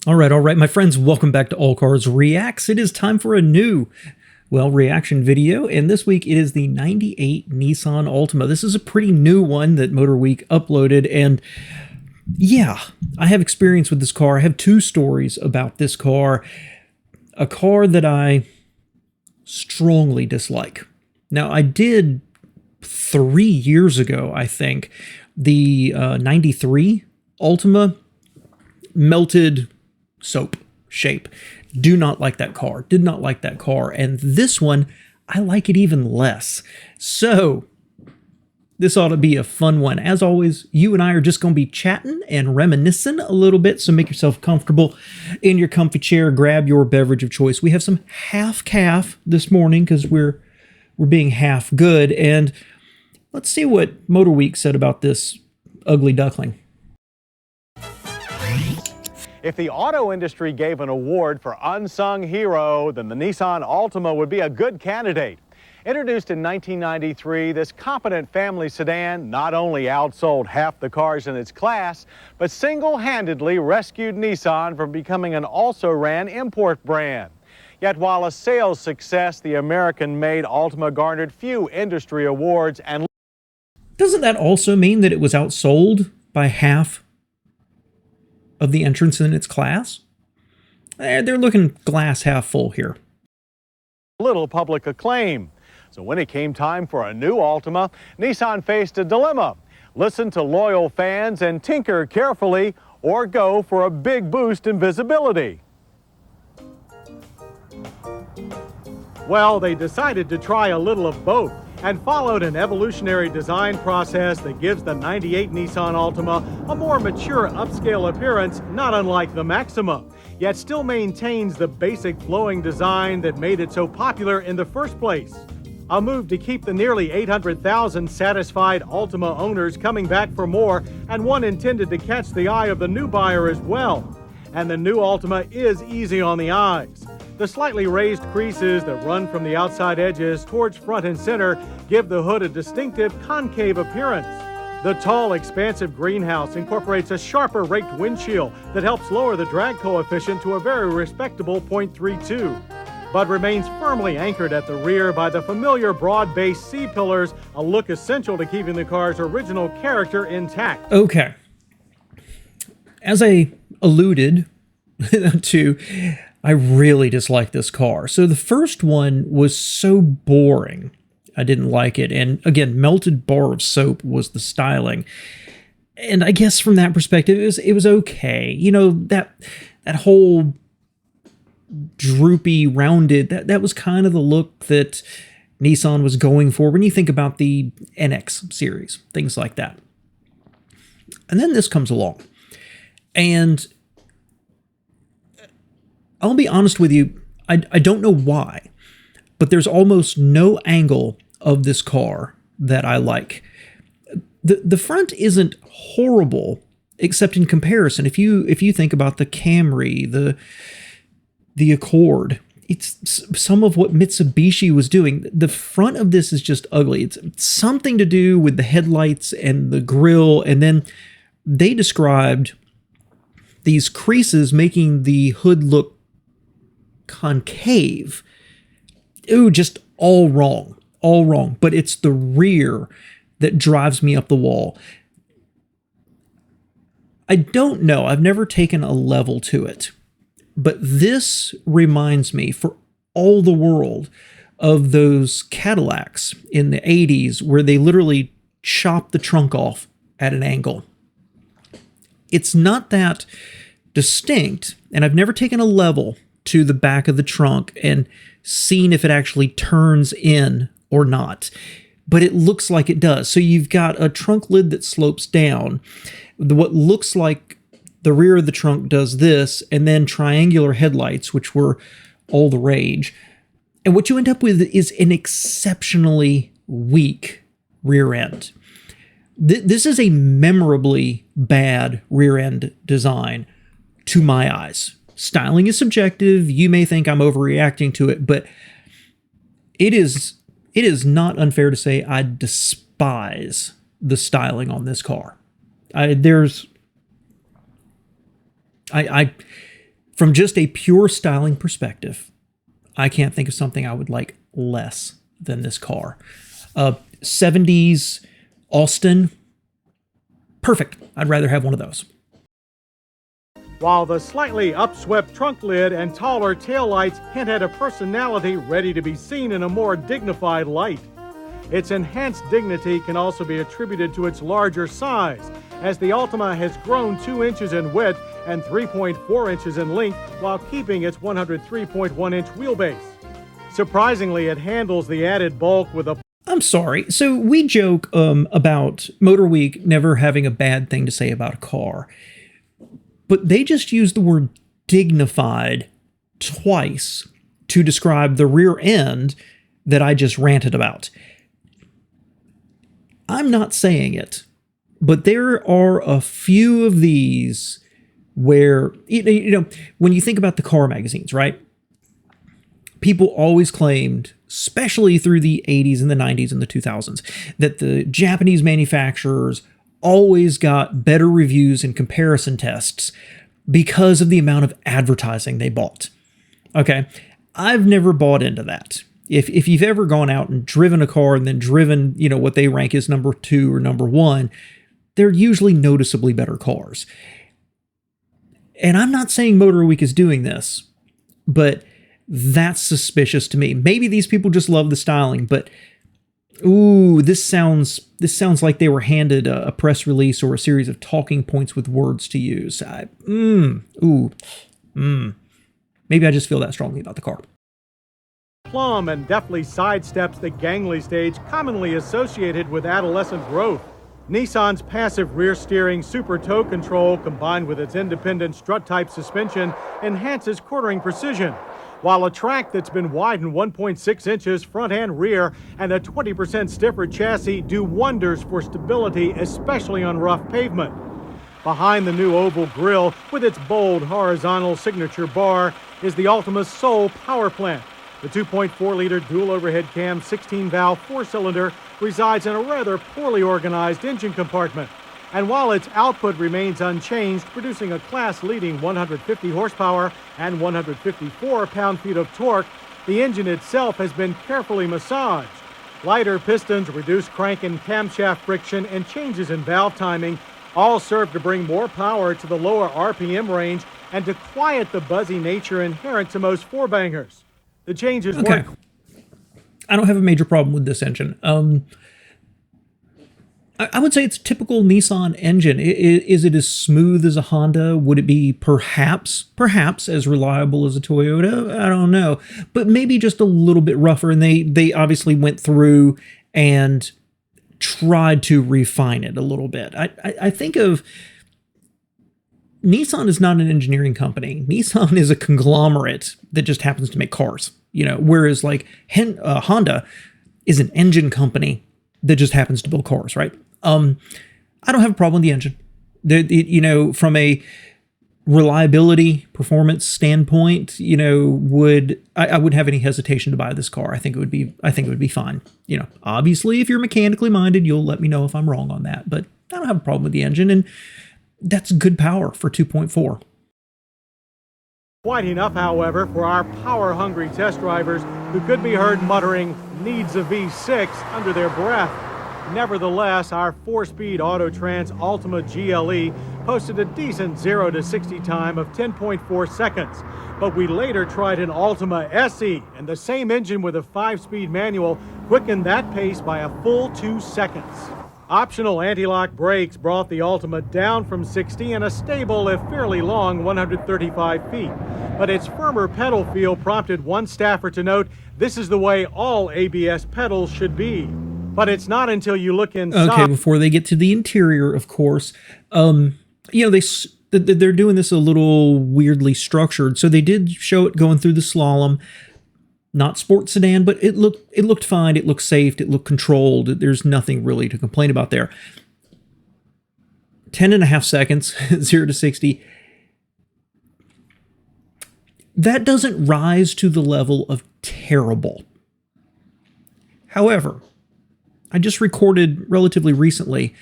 All right, my friends, welcome back to All Cars Reacts. It is time for a new, reaction video, and this week it is the 98 Nissan Altima. This is a pretty new one that Motorweek uploaded, and yeah, I have experience with this car. I have two stories about this car. A car that I strongly dislike. Now, I did 3 years ago, I think, the 93 Altima melted soap shape. Do not like that car. Did not like that car. And this one, I like it even less. So this ought to be a fun one. As always, you and I are just going to be chatting and reminiscing a little bit. So make yourself comfortable in your comfy chair. Grab your beverage of choice. We have some half calf this morning because we're being half good. And let's see what Motorweek said about this ugly duckling. If the auto industry gave an award for unsung hero, then the Nissan Altima would be a good candidate. Introduced in 1993, this competent family sedan not only outsold half the cars in its class, but single-handedly rescued Nissan from becoming an also-ran import brand. Yet while a sales success, the American-made Altima garnered few industry awards and... Doesn't that also mean that it was outsold by half of the entrants in its class? They're looking glass half full here. little public acclaim. So when it came time for a new Altima, Nissan faced a dilemma. Listen to loyal fans and tinker carefully, or go for a big boost in visibility. Well, they decided to try a little of both and followed an evolutionary design process that gives the 98 Nissan Altima a more mature upscale appearance, not unlike the Maxima, yet still maintains the basic flowing design that made it so popular in the first place. A move to keep the nearly 800,000 satisfied Altima owners coming back for more, and one intended to catch the eye of the new buyer as well. And the new Altima is easy on the eyes. The slightly raised creases that run from the outside edges towards front and center give the hood a distinctive concave appearance. The tall, expansive greenhouse incorporates a sharper raked windshield that helps lower the drag coefficient to a very respectable 0.32, but remains firmly anchored at the rear by the familiar broad-based C-pillars, a look essential to keeping the car's original character intact. Okay. As I alluded to, I really dislike this car. So the first one was so boring, I didn't like it. And again, melted bar of soap was the styling. And I guess from that perspective, it was okay. You know, that whole droopy, rounded, that was kind of the look that Nissan was going for when you think about the NX series, things like that. And then this comes along. And I'll be honest with you, I don't know why, but there's almost no angle of this car that I like. The front isn't horrible, except in comparison. If you think about the Camry, the Accord, it's some of what Mitsubishi was doing. The front of this is just ugly. It's something to do with the headlights and the grille, and then they described these creases making the hood look concave. Ooh, just all wrong. All wrong. But it's the rear that drives me up the wall. I don't know. I've never taken a level to it. But this reminds me, for all the world, of those Cadillacs in the 80s where they literally chop the trunk off at an angle. It's not that distinct, and I've never taken a level to the back of the trunk and seen if it actually turns in or not, but it looks like it does. So you've got a trunk lid that slopes down. What looks like the rear of the trunk does this, and then triangular headlights, which were all the rage. And what you end up with is an exceptionally weak rear end. This is a memorably bad rear end design to my eyes. Styling is subjective. You may think I'm overreacting to it, but it is not unfair to say I despise the styling on this car. From just a pure styling perspective, I can't think of something I would like less than this car. 70s Austin, perfect. I'd rather have one of those. While the slightly upswept trunk lid and taller taillights hint at a personality ready to be seen in a more dignified light. Its enhanced dignity can also be attributed to its larger size, as the Altima has grown 2 inches in width and 3.4 inches in length while keeping its 103.1-inch wheelbase. Surprisingly, it handles the added bulk with a... I'm sorry. So we joke about Motorweek never having a bad thing to say about a car. But they just used the word dignified twice to describe the rear end that I just ranted about. I'm not saying it, but there are a few of these where, you know, when you think about the car magazines, right? People always claimed, especially through the 80s and the 90s and the 2000s, that the Japanese manufacturers always got better reviews and comparison tests because of the amount of advertising they bought. Okay, I've never bought into that. If you've ever gone out and driven a car and then driven, you know, what they rank as number 2 or number 1, they're usually noticeably better cars. And I'm not saying Motorweek is doing this, but that's suspicious to me. Maybe these people just love the styling, but ooh, this sounds like they were handed a press release or a series of talking points with words to use. Maybe I just feel that strongly about the car. Plumb and deftly sidesteps the gangly stage commonly associated with adolescent growth. Nissan's passive rear steering super tow control combined with its independent strut-type suspension enhances quartering precision, while a track that's been widened 1.6 inches front and rear and a 20% stiffer chassis do wonders for stability, especially on rough pavement. Behind the new oval grille with its bold horizontal signature bar is the Altima's sole power plant. The 2.4-liter dual overhead cam 16-valve 4-cylinder resides in a rather poorly organized engine compartment. And while its output remains unchanged, producing a class-leading 150 horsepower and 154 pound-feet of torque, the engine itself has been carefully massaged. Lighter pistons, reduced crank and camshaft friction, and changes in valve timing all serve to bring more power to the lower RPM range and to quiet the buzzy nature inherent to most four-bangers. The changes work. I don't have a major problem with this engine. I would say it's a typical Nissan engine. Is it as smooth as a Honda? Would it be perhaps as reliable as a Toyota? I don't know. But maybe just a little bit rougher. And they obviously went through and tried to refine it a little bit. I think of Nissan is not an engineering company. Nissan is a conglomerate that just happens to make cars, you know, whereas like Honda is an engine company that just happens to build cars, right? I don't have a problem with the engine. You know, from a reliability, performance standpoint, you know, I wouldn't have any hesitation to buy this car. I think it would be fine. You know, obviously, if you're mechanically minded, you'll let me know if I'm wrong on that. But I don't have a problem with the engine, and that's good power for 2.4. Quite enough, however, for our power-hungry test drivers who could be heard muttering, "Needs a V6" under their breath. Nevertheless, our 4-speed Autotrans Altima GLE posted a decent 0 to 60 time of 10.4 seconds. But we later tried an Altima SE, and the same engine with a 5-speed manual quickened that pace by a full 2 seconds. Optional anti-lock brakes brought the Altima down from 60 and a stable, if fairly long, 135 feet. But its firmer pedal feel prompted one staffer to note, "This is the way all ABS pedals should be." But it's not until you look inside. Okay, before they get to the interior, of course, you know, they're doing this a little weirdly structured. So they did show it going through the slalom. Not sports sedan, but it looked fine. It looked safe. It looked controlled. There's nothing really to complain about there. 10.5 seconds, 0 to 60. That doesn't rise to the level of terrible. However, I just recorded relatively recently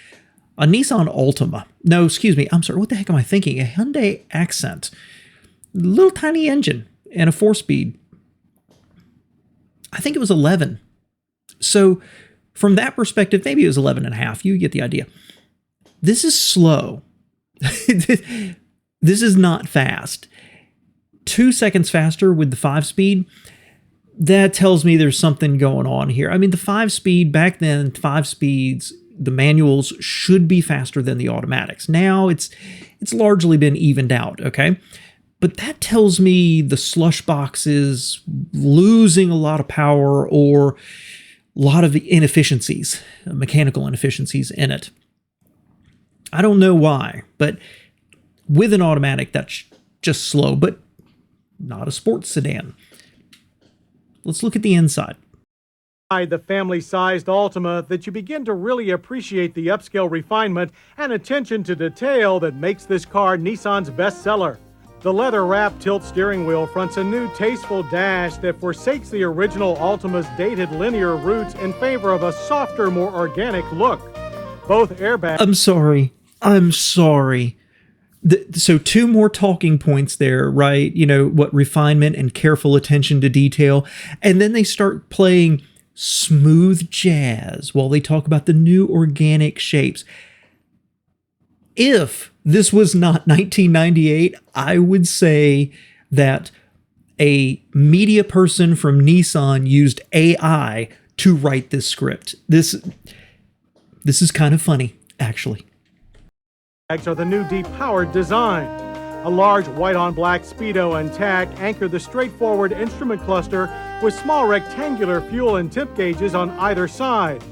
a Nissan Altima. No, excuse me. I'm sorry. What the heck am I thinking? A Hyundai Accent little tiny engine and a 4-speed. I think it was 11. So from that perspective, maybe it was 11 and a half. You get the idea. This is slow. This is not fast. 2 seconds faster with the 5-speed. That tells me there's something going on here. I mean, the 5-speed, back then, 5 speeds, the manuals should be faster than the automatics. Now it's largely been evened out, okay? But that tells me the slush box is losing a lot of power or a lot of inefficiencies, mechanical inefficiencies in it. I don't know why, but with an automatic, that's just slow, but not a sports sedan. Let's look at the inside. The family-sized Altima that you begin to really appreciate the upscale refinement and attention to detail that makes this car Nissan's bestseller. The leather-wrapped tilt steering wheel fronts a new tasteful dash that forsakes the original Altima's dated linear roots in favor of a softer, more organic look. Both airbags... I'm sorry. So 2 more talking points there, right? You know, what refinement and careful attention to detail. And then they start playing smooth jazz while they talk about the new organic shapes. If this was not 1998, I would say that a media person from Nissan used AI to write this script. This is kind of funny, actually. Are the new deep-powered design. A large white-on-black speedo and tach anchor the straightforward instrument cluster with small rectangular fuel and tip gauges on either side.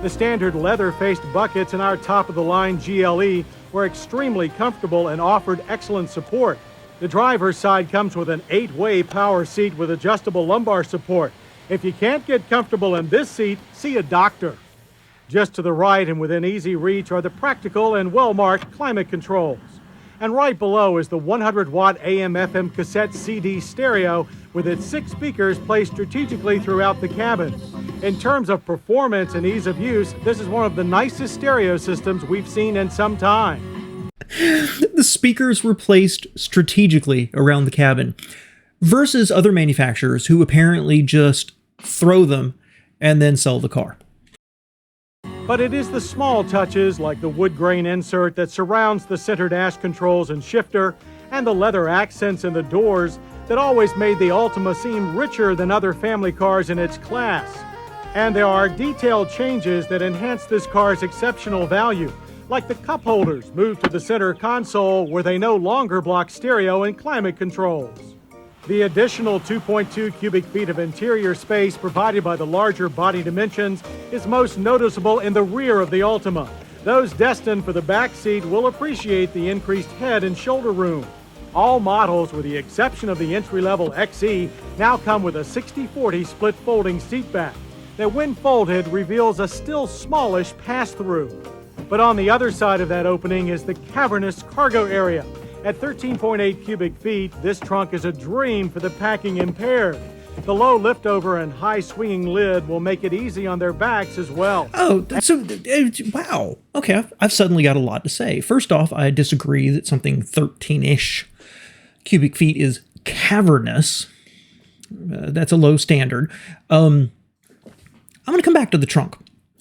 The standard leather-faced buckets in our top-of-the-line GLE were extremely comfortable and offered excellent support. The driver's side comes with an 8-way power seat with adjustable lumbar support. If you can't get comfortable in this seat, see a doctor. Just to the right and within easy reach are the practical and well-marked climate controls. And right below is the 100-watt AM/FM cassette CD stereo with its 6 speakers placed strategically throughout the cabin. In terms of performance and ease of use, this is one of the nicest stereo systems we've seen in some time. The speakers were placed strategically around the cabin versus other manufacturers who apparently just throw them and then sell the car. But it is the small touches like the wood grain insert that surrounds the center dash controls and shifter and the leather accents in the doors that always made the Altima seem richer than other family cars in its class. And there are detailed changes that enhance this car's exceptional value, like the cup holders moved to the center console where they no longer block stereo and climate controls. The additional 2.2 cubic feet of interior space provided by the larger body dimensions is most noticeable in the rear of the Altima. Those destined for the back seat will appreciate the increased head and shoulder room. All models, with the exception of the entry-level XE, now come with a 60/40 split folding seat back that, when folded, reveals a still smallish pass-through. But on the other side of that opening is the cavernous cargo area. At 13.8 cubic feet, this trunk is a dream for the packing impaired. The low liftover and high swinging lid will make it easy on their backs as well. Oh, so, wow. Okay, I've suddenly got a lot to say. First off, I disagree that something 13-ish cubic feet is cavernous. That's a low standard. I'm going to come back to the trunk.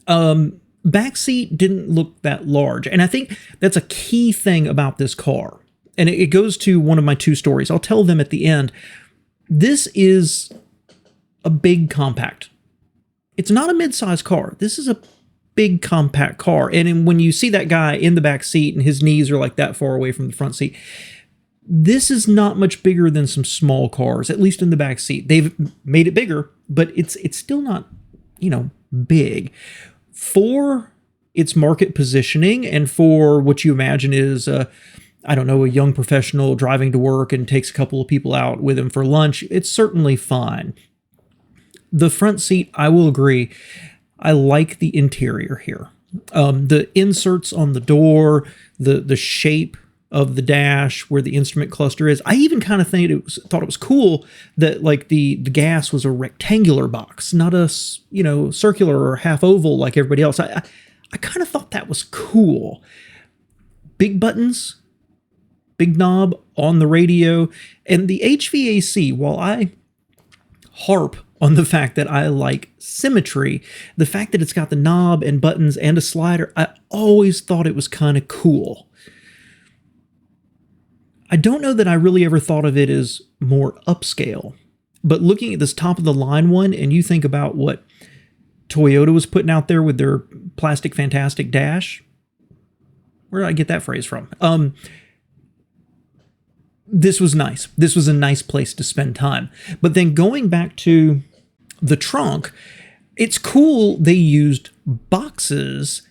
Back seat didn't look that large, and I think that's a key thing about this car. And it goes to one of my 2 stories. I'll tell them at the end. This is a big compact. It's not a mid-size car. This is a big compact car. And when you see that guy in the back seat and his knees are like that far away from the front seat, this is not much bigger than some small cars, at least in the back seat. They've made it bigger, but it's still not, big. For its market positioning and for what you imagine is a young professional driving to work and takes a couple of people out with him for lunch, it's certainly fine. The front seat, I will agree, I like the interior here. The inserts on the door, the shape of the dash where the instrument cluster is. I even kind of thought it was cool that like the gas was a rectangular box, not a circular or half oval like everybody else. I kind of thought that was cool. Big buttons, big knob on the radio. And the HVAC, while I harp on the fact that I like symmetry, the fact that it's got the knob and buttons and a slider, I always thought it was kind of cool. I don't know that I really ever thought of it as more upscale, but looking at this top of the line one, and you think about what Toyota was putting out there with their plastic fantastic dash. Where did I get that phrase from? This was nice. This was a nice place to spend time. But then going back to the trunk, it's cool they used boxes,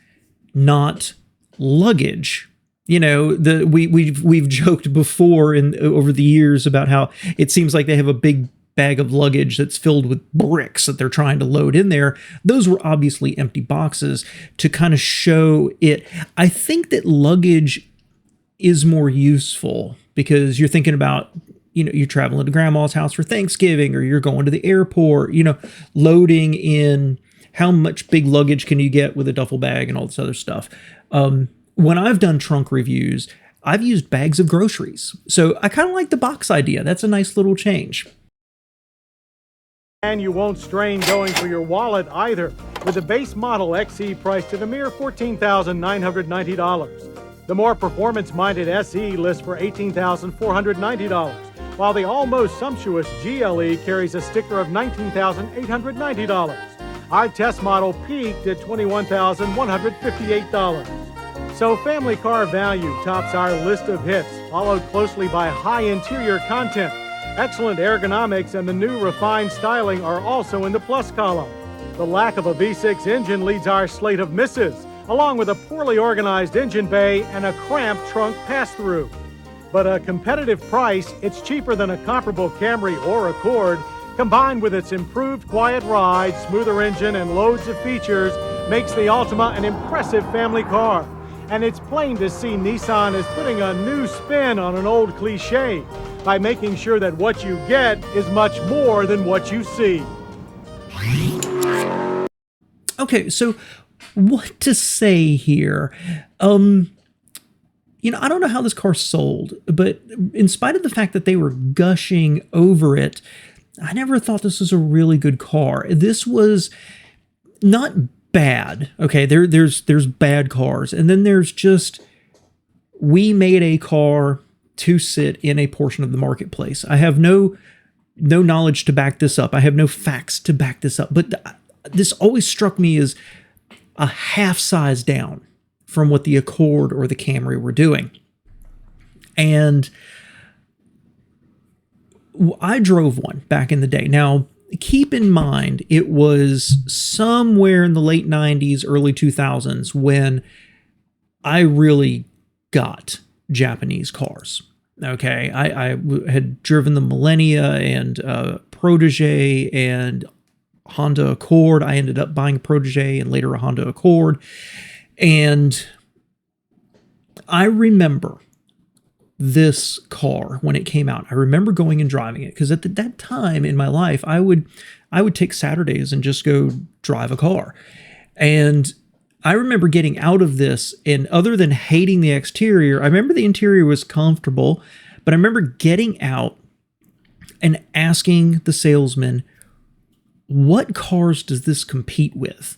not luggage. You know, we've joked before over the years about how it seems like they have a big bag of luggage that's filled with bricks that they're trying to load in there. Those were obviously empty boxes to kind of show it. I think that luggage is more useful because you're thinking about, you know, you're traveling to grandma's house for Thanksgiving, or you're going to the airport, you know, loading in how much big luggage can you get with a duffel bag and all this other stuff. When I've done trunk reviews, I've used bags of groceries. So I kind of like the box idea. That's a nice little change. And you won't strain going for your wallet either, with the base model XE priced at a mere $14,990. The more performance-minded SE lists for $18,490, while the almost sumptuous GLE carries a sticker of $19,890. Our test model peaked at $21,158. So family car value tops our list of hits, followed closely by high interior content. Excellent ergonomics and the new refined styling are also in the plus column. The lack of a V6 engine leads our slate of misses, along with a poorly organized engine bay and a cramped trunk pass-through. But a competitive price, it's cheaper than a comparable Camry or Accord, combined with its improved quiet ride, smoother engine, and loads of features, makes the Altima an impressive family car. And it's plain to see Nissan is putting a new spin on an old cliche by making sure that what you get is much more than what you see. Okay, so what to say here? You know, I don't know how this car sold, but in spite of the fact that they were gushing over it, I never thought this was a really good car. This was not bad. Okay, there's bad cars, and then there's just, we made a car to sit in a portion of the marketplace. I have no knowledge to back this up. I have no facts to back this up, but this always struck me as a half size down from what the Accord or the Camry were doing. And I drove one back in the day. Now, keep in mind, it was somewhere in the late 90s, early 2000s when I really got Japanese cars. Okay, I had driven the Millennia and Protege and Honda Accord. I ended up buying a Protege and later a Honda Accord. And I remember this car when it came out. I remember going and driving it because at that time in my life, I would take Saturdays and just go drive a car. And I remember getting out of this, and other than hating the exterior, I remember the interior was comfortable, but I remember getting out and asking the salesman, what cars does this compete with?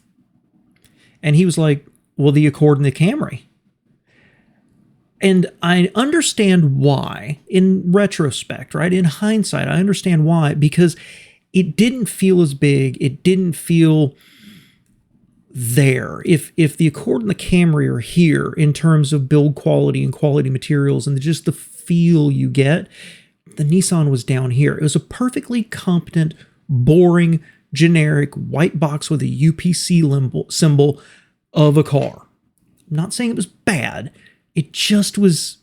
And he was like, well, the Accord and the Camry. And I understand why in retrospect, right? In hindsight, I understand why, because it didn't feel as big. It didn't feel there. If the Accord and the Camry are here in terms of build quality and quality materials and just the feel you get, the Nissan was down here. It was a perfectly competent, boring, generic white box with a UPC symbol of a car. I'm not saying it was bad. It just was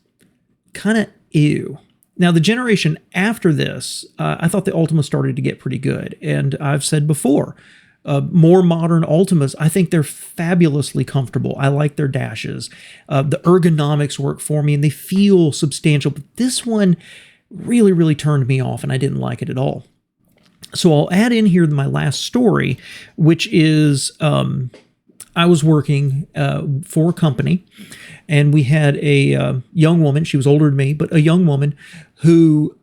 kind of ew. Now, the generation after this, I thought the Altima started to get pretty good. And I've said before, more modern Altimas, I think they're fabulously comfortable. I like their dashes. The ergonomics work for me and they feel substantial. But this one really, really turned me off and I didn't like it at all. So I'll add in here my last story, which is I was working for a company, and we had a young woman. She was older than me, but a young woman who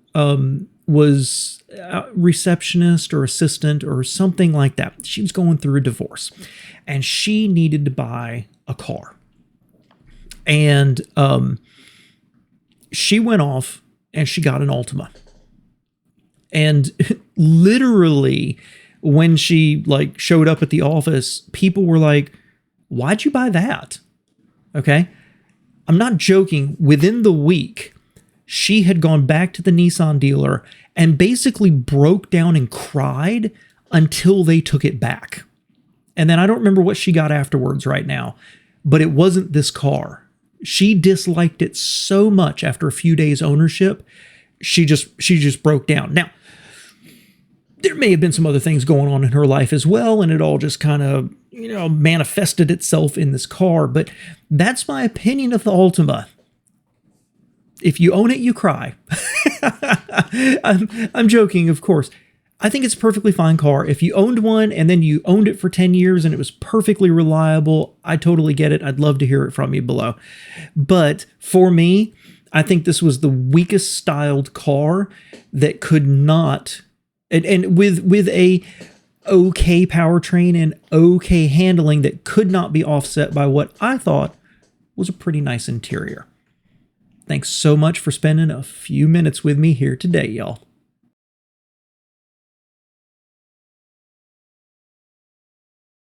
was a receptionist or assistant or something like that. She was going through a divorce, and she needed to buy a car. And she went off and she got an Altima. And literally, when she like showed up at the office, people were like, "Why'd you buy that?" Okay. I'm not joking. Within the week, she had gone back to the Nissan dealer and basically broke down and cried until they took it back. And then I don't remember what she got afterwards right now, but it wasn't this car. She disliked it so much after a few days ownership, she just broke down. Now, there may have been some other things going on in her life as well, and it all just kind of, manifested itself in this car. But that's my opinion of the Altima. If you own it, you cry. I'm joking, of course. I think it's a perfectly fine car. If you owned one and then you owned it for 10 years and it was perfectly reliable, I totally get it. I'd love to hear it from you below. But for me, I think this was the weakest styled car that could not, and with a okay powertrain and okay handling that could not be offset by what I thought was a pretty nice interior. Thanks so much for spending a few minutes with me here today, y'all.